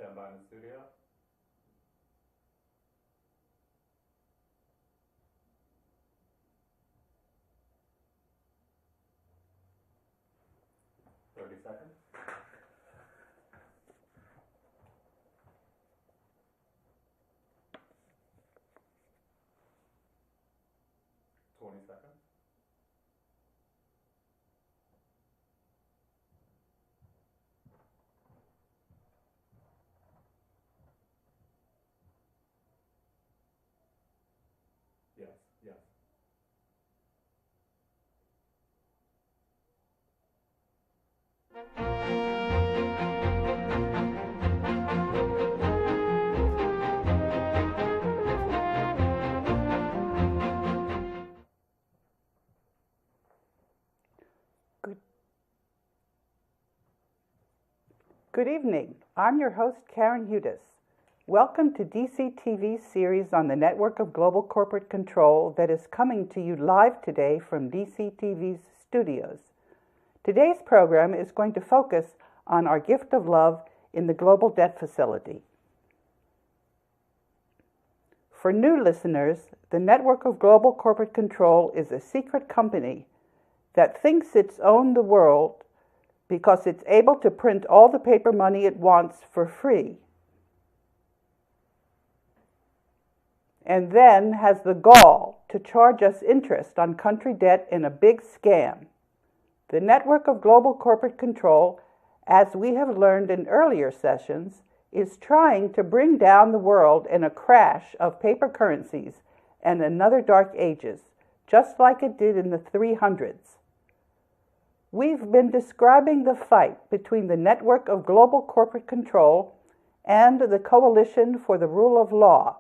Stand by in the studio. Seconds. 20 seconds. Yes, yes. Good evening. I'm your host, Karen Hudes. Welcome to DCTV's series on the network of global corporate control that is coming to you live today from DCTV's studios. Today's program is going to focus on our gift of love in the global debt facility. For new listeners, the network of global corporate control is a secret company that thinks it's owned the world because it's able to print all the paper money it wants for free, and then has the gall to charge us interest on country debt in a big scam. The network of global corporate control, as we have learned in earlier sessions, is trying to bring down the world in a crash of paper currencies and another dark ages, just like it did in the 300s. We've been describing the fight between the network of global corporate control and the Coalition for the Rule of Law,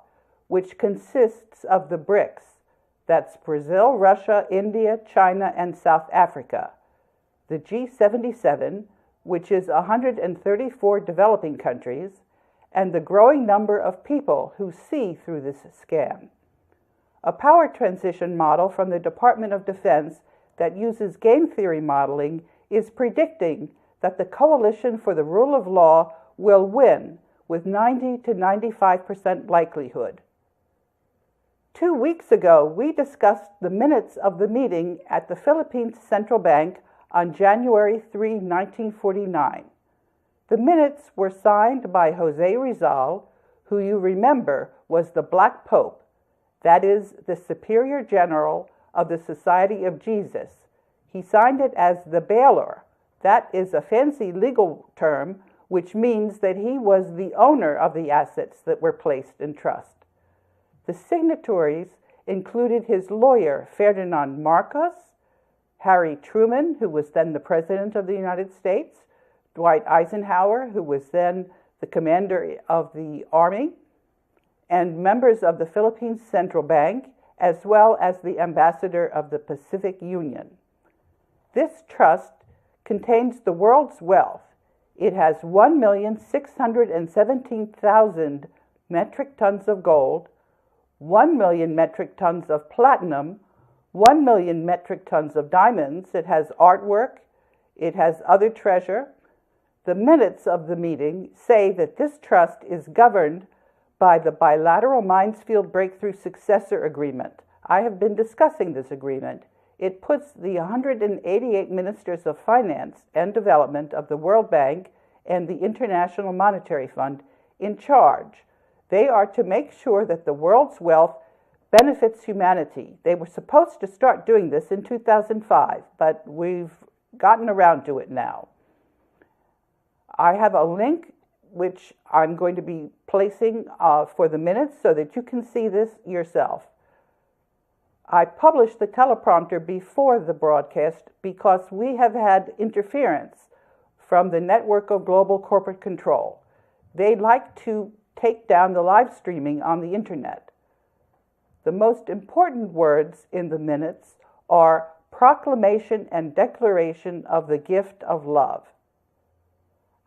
which consists of the BRICS. That's Brazil, Russia, India, China, and South Africa. The G77, which is 134 developing countries, and the growing number of people who see through this scam. A power transition model from the Department of Defense that uses game theory modeling is predicting that the Coalition for the Rule of Law will win with 90 to 95% likelihood. 2 weeks ago, we discussed the minutes of the meeting at the Philippines Central Bank on January 3, 1949. The minutes were signed by Jose Rizal, who you remember was the Black Pope, that is, the Superior General of the Society of Jesus. He signed it as the bailor. That is a fancy legal term which means that he was the owner of the assets that were placed in trust. The signatories included his lawyer, Ferdinand Marcos, Harry Truman, who was then the President of the United States, Dwight Eisenhower, who was then the commander of the Army, and members of the Philippines Central Bank, as well as the ambassador of the Pacific Union. This trust contains the world's wealth. It has 1,617,000 metric tons of gold, 1 million metric tons of platinum, 1 million metric tons of diamonds. It has artwork. It has other treasure. The minutes of the meeting say that this trust is governed by the Bilateral Minesfield Breakthrough Successor Agreement. I have been discussing this agreement. It puts the 188 ministers of finance and development of the World Bank and the International Monetary Fund in charge. They are to make sure that the world's wealth benefits humanity. They were supposed to start doing this in 2005, but we've gotten around to it now. I have a link which I'm going to be placing for the minutes so that you can see this yourself. I published the teleprompter before the broadcast because we have had interference from the network of global corporate control. They like to take down the live streaming on the internet. The most important words in the minutes are proclamation and declaration of the gift of love.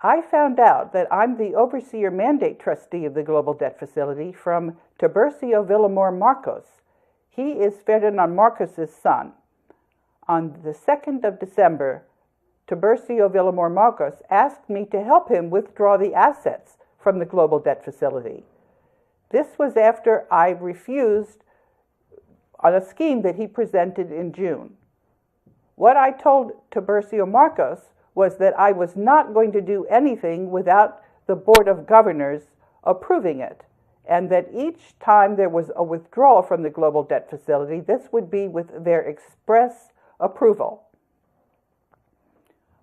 I found out that I'm the overseer mandate trustee of the Global Debt Facility from Tiburcio Villamor Marcos. He is Ferdinand Marcos' son. On the 2nd of December, Tiburcio Villamor Marcos asked me to help him withdraw the assets from the global debt facility. This was after I refused on a scheme that he presented in June. What I told Tiburcio Marcos was that I was not going to do anything without the Board of Governors approving it, and that each time there was a withdrawal from the global debt facility, this would be with their express approval.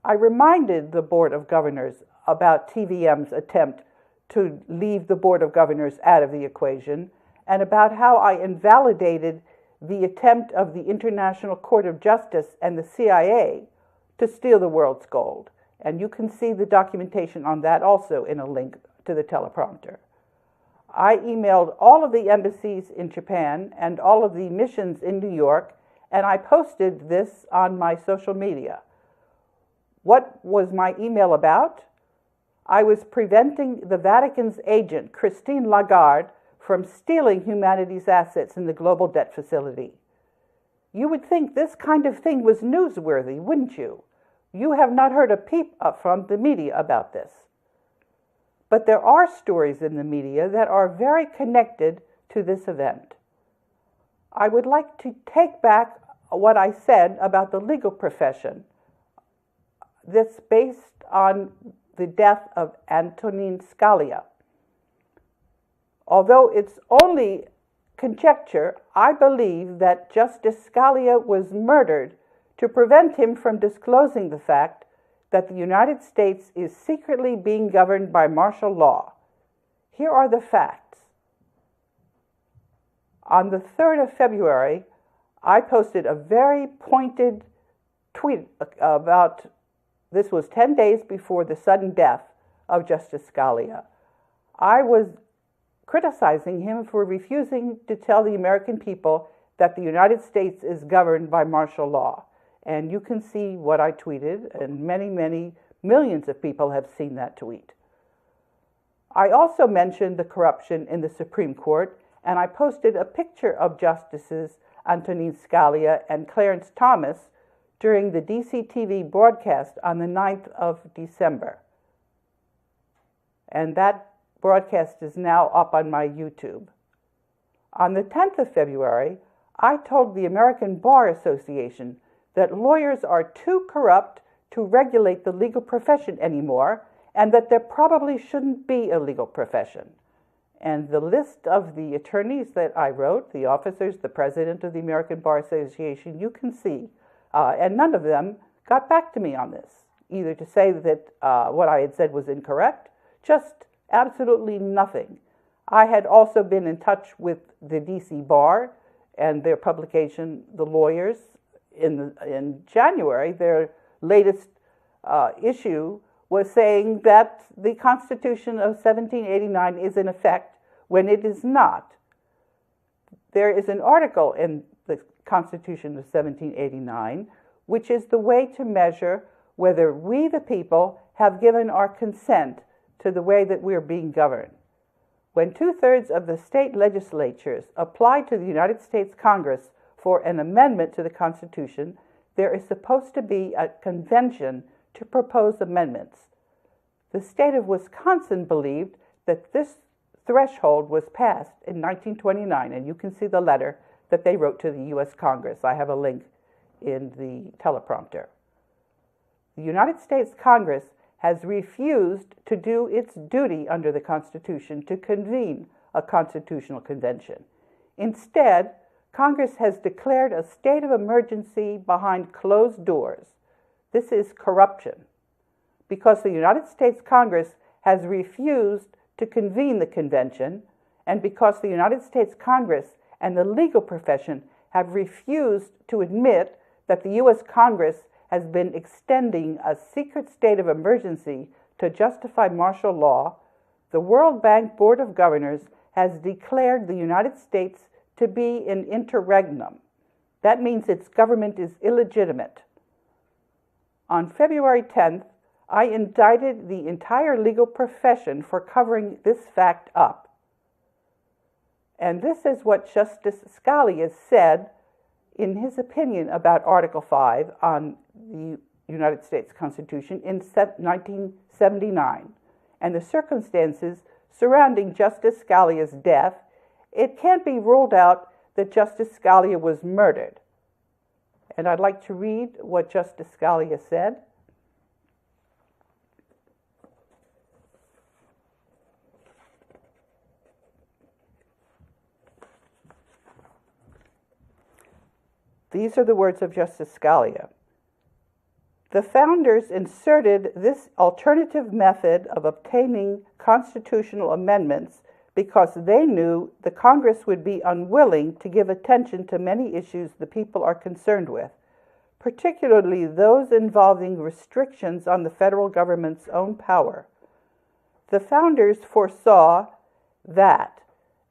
I reminded the Board of Governors about TVM's attempt to leave the Board of Governors out of the equation, and about how I invalidated the attempt of the International Court of Justice and the CIA to steal the world's gold. And you can see the documentation on that also in a link to the teleprompter. I emailed all of the embassies in Japan and all of the missions in New York, and I posted this on my social media. What was my email about? I was preventing the Vatican's agent, Christine Lagarde, from stealing humanity's assets in the global debt facility. You would think this kind of thing was newsworthy, wouldn't you? You have not heard a peep from the media about this. But there are stories in the media that are very connected to this event. I would like to take back what I said about the legal profession. This based on the death of Antonin Scalia. Although it's only conjecture, I believe that Justice Scalia was murdered to prevent him from disclosing the fact that the United States is secretly being governed by martial law. Here are the facts. On the 3rd of February, I posted a very pointed tweet about, this was 10 days before the sudden death of Justice Scalia. I was criticizing him for refusing to tell the American people that the United States is governed by martial law. And you can see what I tweeted, and many, many millions of people have seen that tweet. I also mentioned the corruption in the Supreme Court, and I posted a picture of Justices Antonin Scalia and Clarence Thomas during the DCTV broadcast on the 9th of December. And that broadcast is now up on my YouTube. On the 10th of February, I told the American Bar Association that lawyers are too corrupt to regulate the legal profession anymore, and that there probably shouldn't be a legal profession. And the list of the attorneys that I wrote, the officers, the president of the American Bar Association, you can see, and none of them got back to me on this, either to say that what I had said was incorrect, just absolutely nothing. I had also been in touch with the DC Bar and their publication, The Lawyers. In January, their latest issue was saying that the Constitution of 1789 is in effect when it is not. There is an article in the Constitution of 1789 which is the way to measure whether we, the people, have given our consent to the way that we're being governed. When 2/3 of the state legislatures apply to the United States Congress for an amendment to the Constitution, there is supposed to be a convention to propose amendments. The state of Wisconsin believed that this threshold was passed in 1929, and you can see the letter that they wrote to the U.S. Congress. I have a link in the teleprompter. The United States Congress has refused to do its duty under the Constitution to convene a constitutional convention. Instead, Congress has declared a state of emergency behind closed doors. This is corruption, because the United States Congress has refused to convene the convention, and because the United States Congress and the legal profession have refused to admit that the U.S. Congress has been extending a secret state of emergency to justify martial law, the World Bank Board of Governors has declared the United States to be an interregnum. That means its government is illegitimate. On February 10th, I indicted the entire legal profession for covering this fact up. And this is what Justice Scalia said in his opinion about Article 5 on the United States Constitution in 1979. and the circumstances surrounding Justice Scalia's death, it can't be ruled out that Justice Scalia was murdered. And I'd like to read what Justice Scalia said. These are the words of Justice Scalia. The founders inserted this alternative method of obtaining constitutional amendments because they knew the Congress would be unwilling to give attention to many issues the people are concerned with, particularly those involving restrictions on the federal government's own power. The founders foresaw that,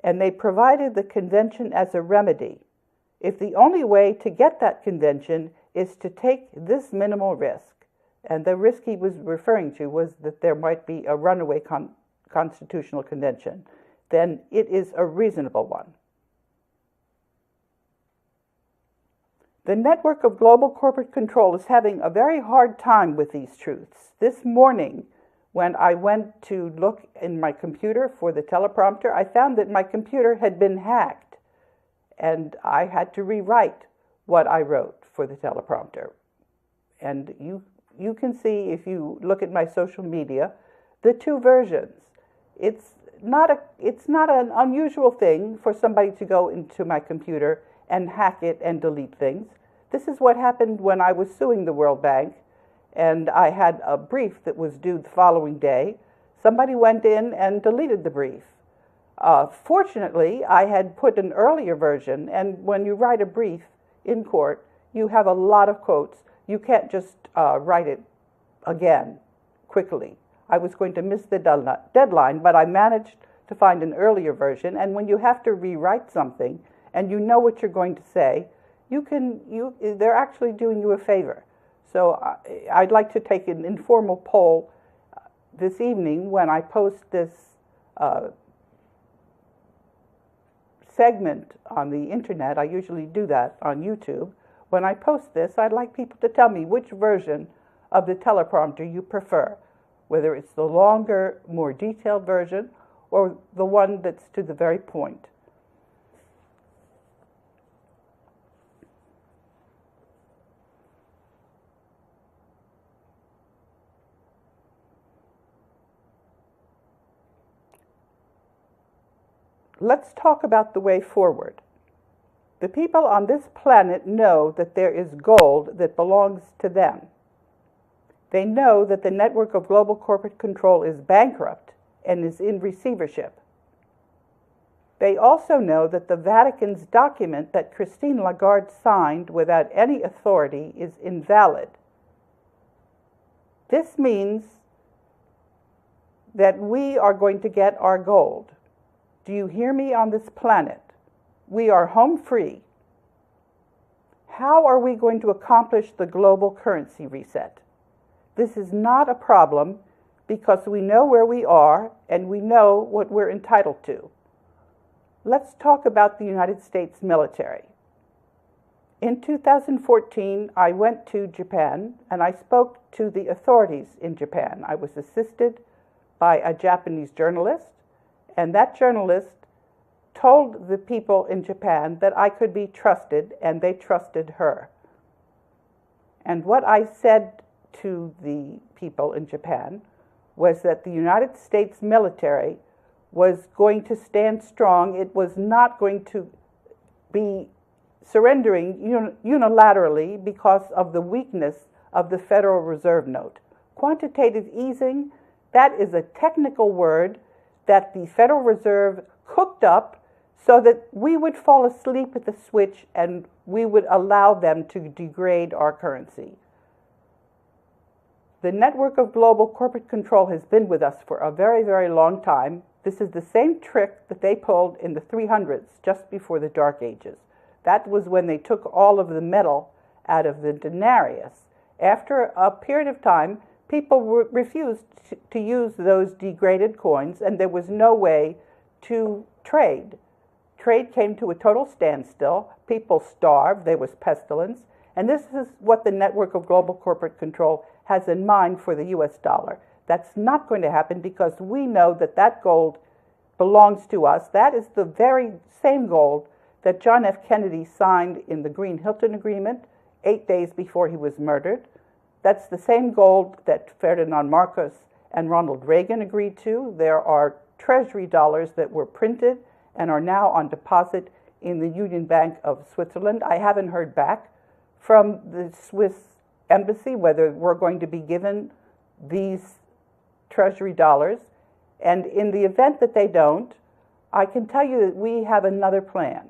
and they provided the convention as a remedy. If the only way to get that convention is to take this minimal risk, and the risk he was referring to was that there might be a runaway constitutional convention, then it is a reasonable one. The network of global corporate control is having a very hard time with these truths. This morning, when I went to look in my computer for the teleprompter, I found that my computer had been hacked, and I had to rewrite what I wrote for the teleprompter. And you can see, if you look at my social media, the two versions. It's not an unusual thing for somebody to go into my computer and hack it and delete things. This is what happened when I was suing the World Bank, and I had a brief that was due the following day. Somebody went in and deleted the brief. Fortunately, I had put an earlier version, and when you write a brief in court, you have a lot of quotes. You can't just write it again quickly. I was going to miss the deadline, but I managed to find an earlier version. And when you have to rewrite something and you know what you're going to say, they're actually doing you a favor. So I'd like to take an informal poll this evening when I post this segment on the internet. I usually do that on YouTube. When I post this, I'd like people to tell me which version of the teleprompter you prefer, whether it's the longer, more detailed version or the one that's to the very point. Let's talk about the way forward. The people on this planet know that there is gold that belongs to them. They know that the network of global corporate control is bankrupt and is in receivership. They also know that the Vatican's document that Christine Lagarde signed without any authority is invalid. This means that we are going to get our gold. Do you hear me on this planet? We are home free. How are we going to accomplish the global currency reset? This is not a problem because we know where we are and we know what we're entitled to. Let's talk about the United States military. In 2014, I went to Japan and I spoke to the authorities in Japan. I was assisted by a Japanese journalist, and that journalist told the people in Japan that I could be trusted, and they trusted her. And what I said to the people in Japan was that the United States military was going to stand strong. It was not going to be surrendering unilaterally because of the weakness of the Federal Reserve note. Quantitative easing, that is a technical word that the Federal Reserve cooked up so that we would fall asleep at the switch and we would allow them to degrade our currency. The network of global corporate control has been with us for a very, very long time. This is the same trick that they pulled in the 300s, just before the Dark Ages. That was when they took all of the metal out of the denarius. After a period of time, people refused to use those degraded coins, and there was no way to trade. Trade came to a total standstill. People starved. There was pestilence. And this is what the network of global corporate control has in mind for the US dollar. That's not going to happen because we know that that gold belongs to us. That is the very same gold that John F. Kennedy signed in the Green-Hilton Agreement 8 days before he was murdered. That's the same gold that Ferdinand Marcos and Ronald Reagan agreed to. There are treasury dollars that were printed and are now on deposit in the Union Bank of Switzerland. I haven't heard back from the Swiss embassy whether we're going to be given these treasury dollars. And in the event that they don't, I can tell you that we have another plan.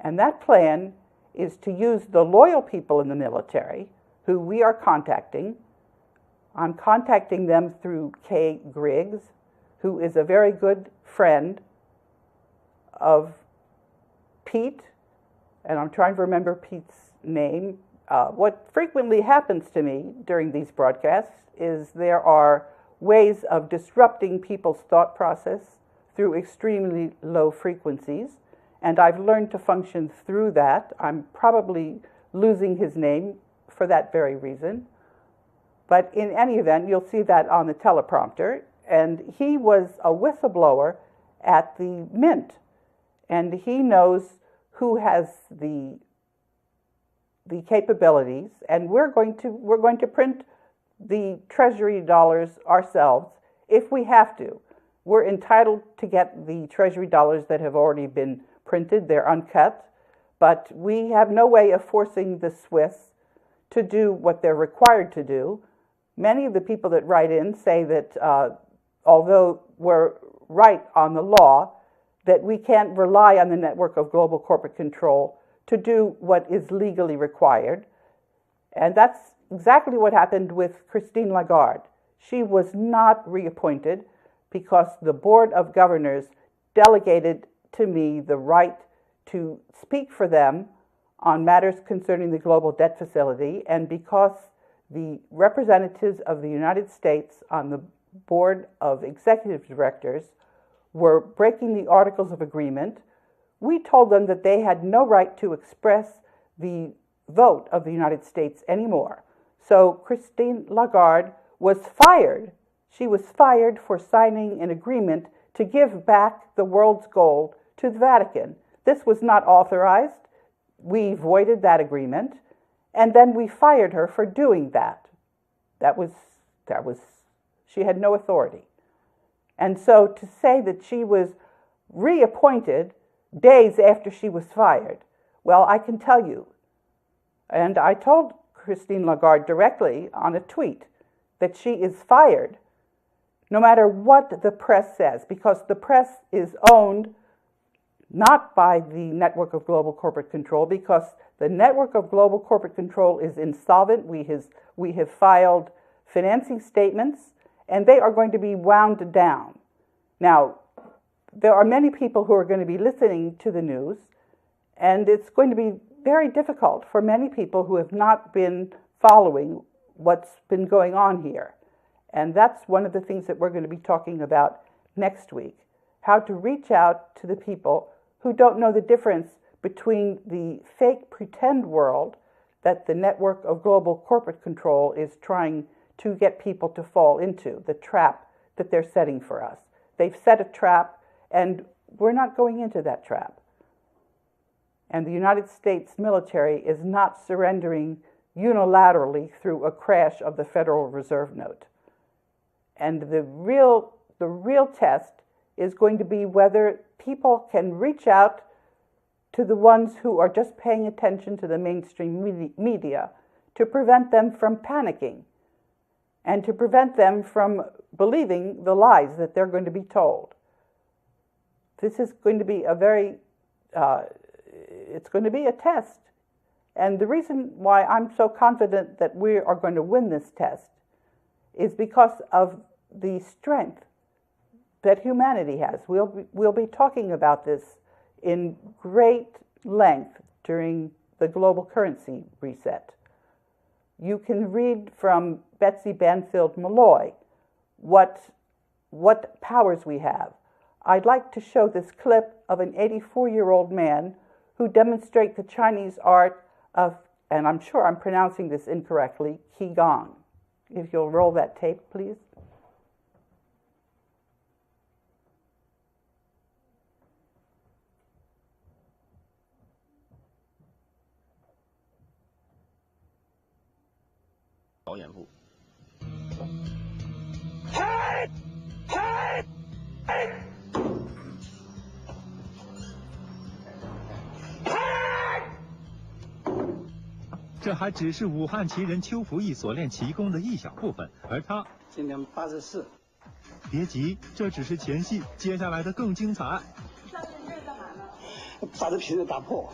And that plan is to use the loyal people in the military who we are contacting. I'm contacting them through Kay Griggs, who is a very good friend of Pete, and I'm trying to remember Pete's name. What frequently happens to me during these broadcasts is there are ways of disrupting people's thought process through extremely low frequencies, and I've learned to function through that. I'm probably losing his name for that very reason. But in any event, you'll see that on the teleprompter. And he was a whistleblower at the Mint. And he knows who has the capabilities. And we're going to print the treasury dollars ourselves if we have to. We're entitled to get the treasury dollars that have already been printed. They're uncut. But we have no way of forcing the Swiss to do what they're required to do. Many of the people that write in say that although we're right on the law, that we can't rely on the network of global corporate control to do what is legally required. And that's exactly what happened with Christine Lagarde. She was not reappointed because the Board of Governors delegated to me the right to speak for them on matters concerning the global debt facility, and because the representatives of the United States on the board of executive directors were breaking the Articles of Agreement, we told them that they had no right to express the vote of the United States anymore. So Christine Lagarde was fired. She was fired for signing an agreement to give back the world's gold to the Vatican. This was not authorized. We voided that agreement, and then we fired her for doing that. She had no authority. And so to say that she was reappointed days after she was fired, well, I can tell you, and I told Christine Lagarde directly on a tweet that she is fired no matter what the press says, because the press is owned not by the network of global corporate control, because the network of global corporate control is insolvent. We have filed financing statements, and they are going to be wound down. Now, there are many people who are going to be listening to the news, and it's going to be very difficult for many people who have not been following what's been going on here. And that's one of the things that we're going to be talking about next week, how to reach out to the people who don't know the difference between the fake pretend world that the network of global corporate control is trying to get people to fall into, the trap that they're setting for us. They've set a trap, and we're not going into that trap. And the United States military is not surrendering unilaterally through a crash of the Federal Reserve note. And the real test is going to be whether people can reach out to the ones who are just paying attention to the mainstream media to prevent them from panicking and to prevent them from believing the lies that they're going to be told. This is going to be it's going to be a test. And the reason why I'm so confident that we are going to win this test is because of the strength that humanity has. We'll be talking about this in great length during the global currency reset. You can read from Betsy Banfield Malloy what powers we have. I'd like to show this clip of an 84-year-old man who demonstrates the Chinese art of, and I'm sure I'm pronouncing this incorrectly, Qigong. If you'll roll that tape, please. 导演部。这还只是武汉奇人邱福义所练奇功的一小部分，而他今年84。别急，这只是前戏，接下来的更精彩。上次你这是干嘛呢？把这瓶子打破。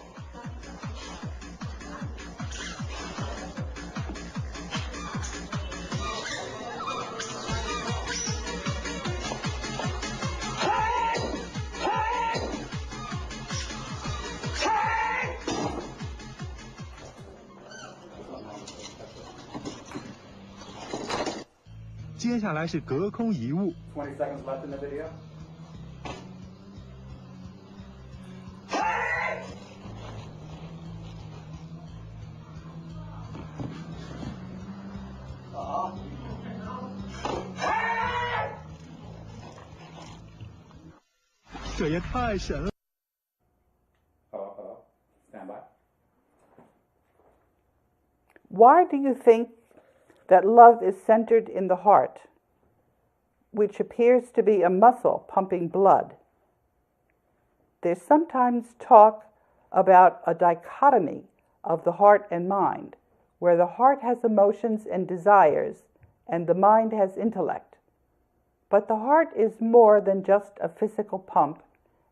接下来是隔空移物。20 seconds left in the video. Ah. 这也太神了。 Hello, hello. Stand by. Why do you think that love is centered in the heart, which appears to be a muscle pumping blood? There's sometimes talk about a dichotomy of the heart and mind, where the heart has emotions and desires and the mind has intellect. But the heart is more than just a physical pump,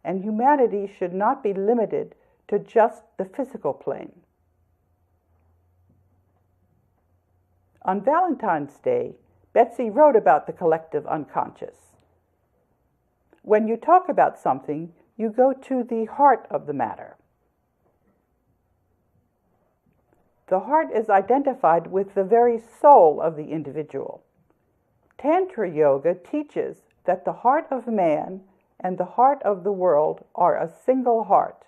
and humanity should not be limited to just the physical plane. On Valentine's Day, Betsy wrote about the collective unconscious. When you talk about something, you go to the heart of the matter. The heart is identified with the very soul of the individual. Tantra Yoga teaches that the heart of man and the heart of the world are a single heart.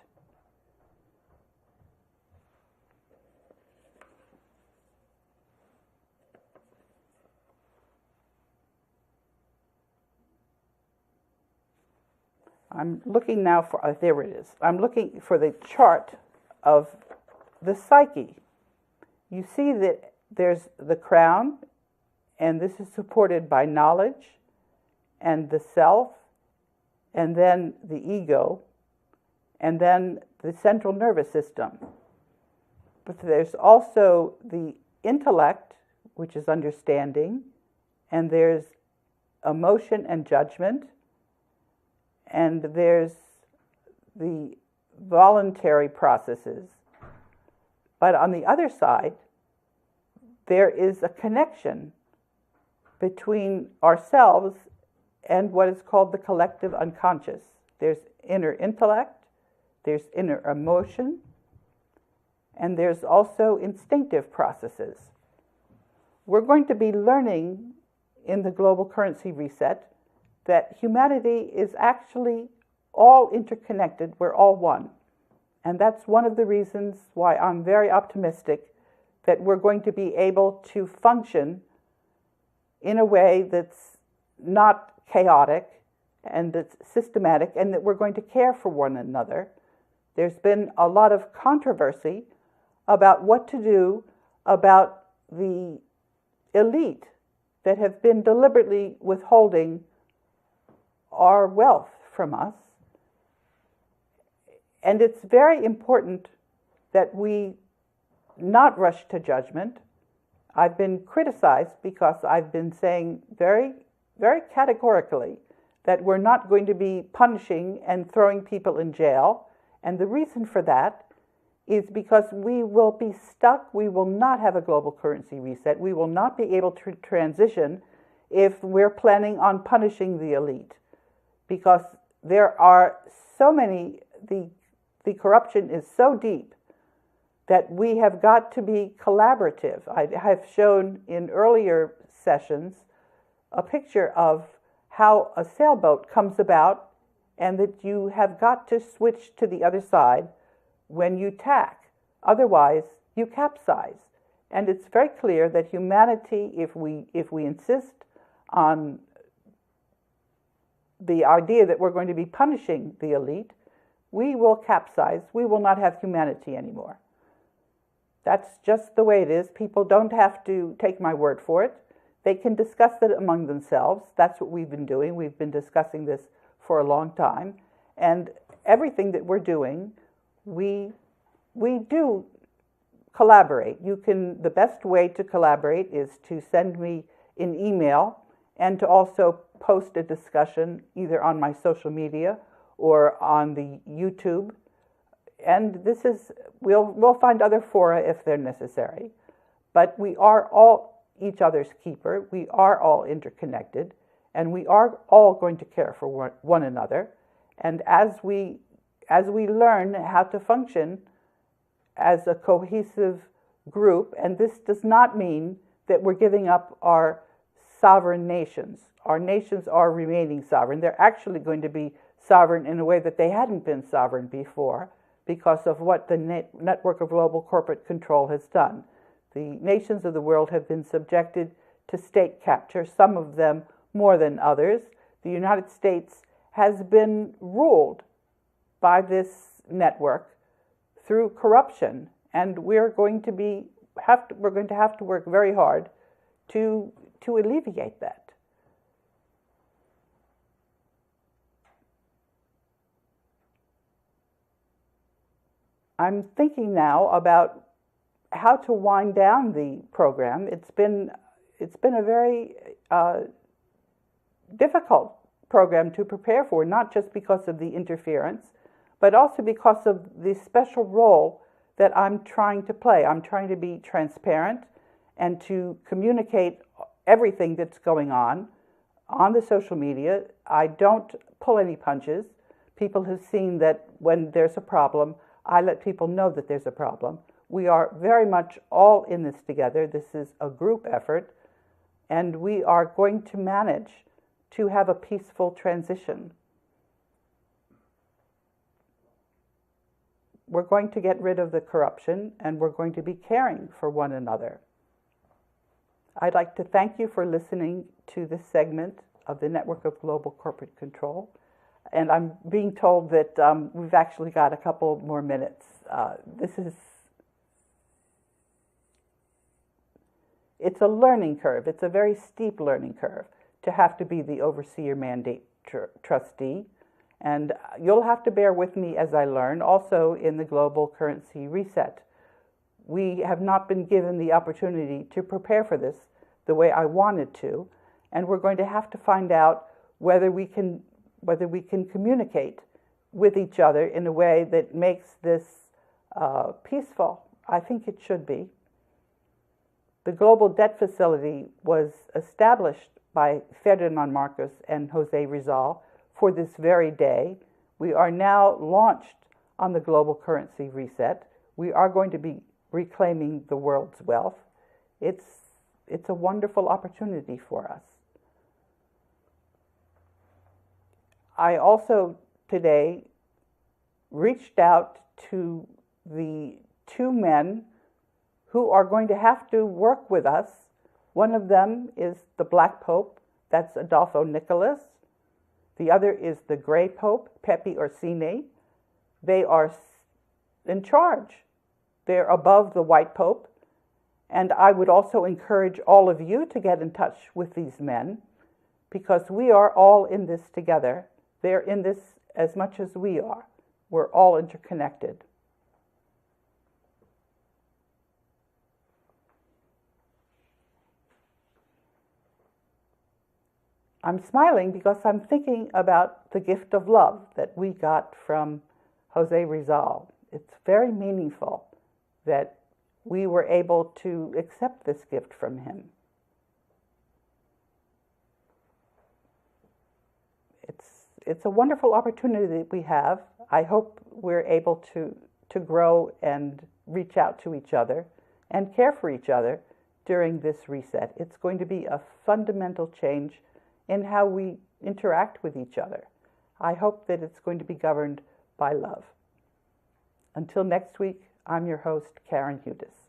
I'm looking now for, there it is. I'm looking for the chart of the psyche. You see that there's the crown, and this is supported by knowledge, and the self, and then the ego, and then the central nervous system. But there's also the intellect, which is understanding, and there's emotion and judgment, and there's the voluntary processes. But on the other side, there is a connection between ourselves and what is called the collective unconscious. There's inner intellect, there's inner emotion, and there's also instinctive processes. We're going to be learning in the Global Currency Reset that humanity is actually all interconnected. We're all one. And that's one of the reasons why I'm very optimistic that we're going to be able to function in a way that's not chaotic and that's systematic, and that we're going to care for one another. There's been a lot of controversy about what to do about the elite that have been deliberately withholding our wealth from us. And it's very important that we not rush to judgment. I've been criticized because I've been saying very, very categorically that we're not going to be punishing and throwing people in jail. And the reason for that is because we will be stuck. We will not have a global currency reset. We will not be able to transition if we're planning on punishing the elite. Because there are so many, the corruption is so deep that we have got to be collaborative. I have shown in earlier sessions a picture of how a sailboat comes about, and that you have got to switch to the other side when you tack. Otherwise, you capsize. And it's very clear that humanity, if we insist on the idea that we're going to be punishing the elite, we will capsize. We will not have humanity anymore. That's just the way it is. People don't have to take my word for it. They can discuss it among themselves. That's what we've been doing. We've been discussing this for a long time. And everything that we're doing, we do collaborate. The best way to collaborate is to send me an email and to also post a discussion either on my social media or on the YouTube. And we'll find other fora if they're necessary. But we are all each other's keeper. We are all interconnected, and we are all going to care for one another. And as we learn how to function as a cohesive group, and this does not mean that we're giving up our sovereign nations. Our nations are remaining sovereign. They're actually going to be sovereign in a way that they hadn't been sovereign before, because of what the network of global corporate control has done. The nations of the world have been subjected to state capture, some of them more than others. The United States has been ruled by this network through corruption, and we're going to have to work very hard to alleviate that. I'm thinking now about how to wind down the program. It's been a very difficult program to prepare for, not just because of the interference, but also because of the special role that I'm trying to play. I'm trying to be transparent and to communicate everything that's going on the social media. I don't pull any punches. People have seen that when there's a problem, I let people know that there's a problem. We are very much all in this together. This is a group effort, and we are going to manage to have a peaceful transition. We're going to get rid of the corruption, and we're going to be caring for one another. I'd like to thank you for listening to this segment of the Network of Global Corporate Control. And I'm being told that we've actually got a couple more minutes. It's a learning curve. It's a very steep learning curve to have to be the overseer mandate trustee. And you'll have to bear with me as I learn. Also in the global currency reset, we have not been given the opportunity to prepare for this the way I wanted to. And we're going to have to find out whether we can communicate with each other in a way that makes this peaceful. I think it should be. The Global Debt Facility was established by Ferdinand Marcos and Jose Rizal for this very day. We are now launched on the global currency reset. We are going to be reclaiming the world's wealth. It's a wonderful opportunity for us. I also today reached out to the two men who are going to have to work with us. One of them is the Black Pope, that's Adolfo Nicolas. The other is the Gray Pope, Pepe Orsini. They are in charge. They're above the White Pope. And I would also encourage all of you to get in touch with these men, because we are all in this together. They're in this as much as we are. We're all interconnected. I'm smiling because I'm thinking about the gift of love that we got from Jose Rizal. It's very meaningful that we were able to accept this gift from him. It's a wonderful opportunity that we have. I hope we're able to grow and reach out to each other and care for each other during this reset. It's going to be a fundamental change in how we interact with each other. I hope that it's going to be governed by love. Until next week, I'm your host, Karen Hudes.